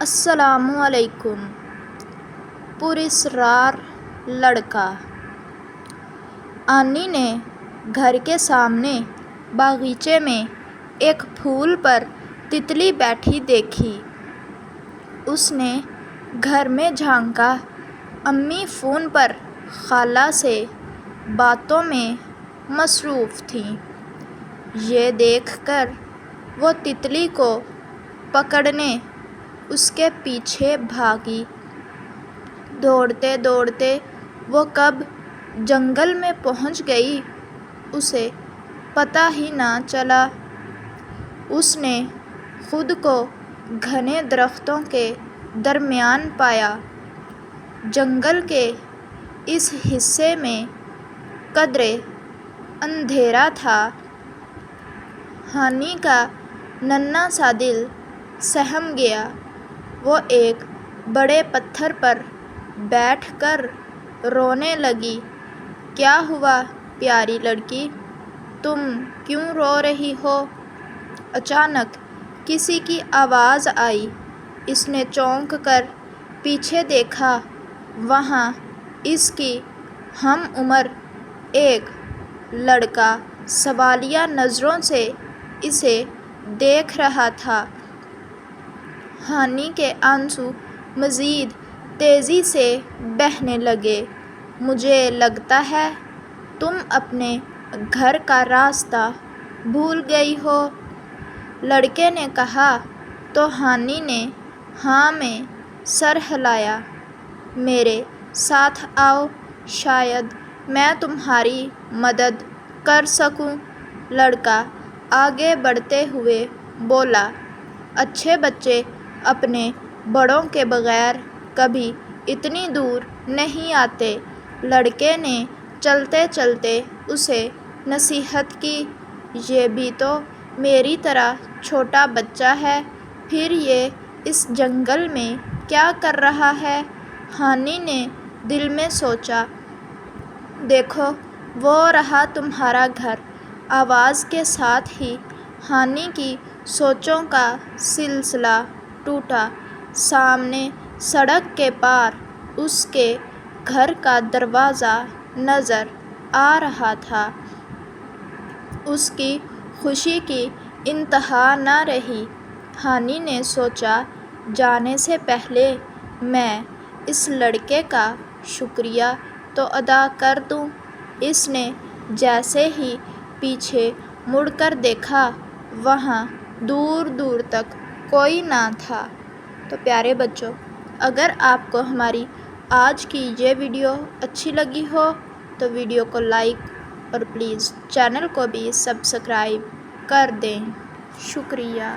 السلام علیکم۔ پراسرار لڑکا۔ آنی نے گھر کے سامنے باغیچے میں ایک پھول پر تتلی بیٹھی دیکھی۔ اس نے گھر میں جھانکا۔ امی فون پر خالہ سے باتوں میں مصروف تھیں۔ یہ دیکھ کر وہ تتلی کو پکڑنے اس کے پیچھے بھاگی۔ دوڑتے دوڑتے وہ کب جنگل میں پہنچ گئی، اسے پتہ ہی نہ چلا۔ اس نے خود کو گھنے درختوں کے درمیان پایا۔ جنگل کے اس حصے میں قدرے اندھیرا تھا۔ آنی کا ننھا سا دل سہم گیا۔ وہ ایک بڑے پتھر پر بیٹھ کر رونے لگی۔ کیا ہوا پیاری لڑکی، تم کیوں رو رہی ہو؟ اچانک کسی کی آواز آئی۔ اس نے چونک کر پیچھے دیکھا۔ وہاں اس کی ہم عمر ایک لڑکا سوالیہ نظروں سے اسے دیکھ رہا تھا۔ آنی کے آنسو مزید تیزی سے بہنے لگے۔ مجھے لگتا ہے تم اپنے گھر کا راستہ بھول گئی ہو، لڑکے نے کہا تو آنی نے ہاں میں سر ہلایا۔ میرے ساتھ آؤ، شاید میں تمہاری مدد کر سکوں، لڑکا آگے بڑھتے ہوئے بولا۔ اچھے بچے اپنے بڑوں کے بغیر کبھی اتنی دور نہیں آتے۔ لڑکے نے چلتے چلتے اسے نصیحت کی۔ یہ بھی تو میری طرح چھوٹا بچہ ہے، پھر یہ اس جنگل میں کیا کر رہا ہے؟ آنی نے دل میں سوچا۔ دیکھو وہ رہا تمہارا گھر۔ آواز کے ساتھ ہی آنی کی سوچوں کا سلسلہ ٹوٹا۔ سامنے سڑک کے پار اس کے گھر کا دروازہ نظر آ رہا تھا۔ اس کی خوشی کی انتہا نہ رہی۔ آنی نے سوچا، جانے سے پہلے میں اس لڑکے کا شکریہ تو ادا کر دوں۔ اس نے جیسے ہی پیچھے مڑ کر دیکھا، وہاں دور دور تک کوئی نہ تھا۔ تو پیارے بچوں، اگر آپ کو ہماری آج کی یہ ویڈیو اچھی لگی ہو تو ویڈیو کو لائک اور پلیز چینل کو بھی سبسکرائب کر دیں۔ شکریہ۔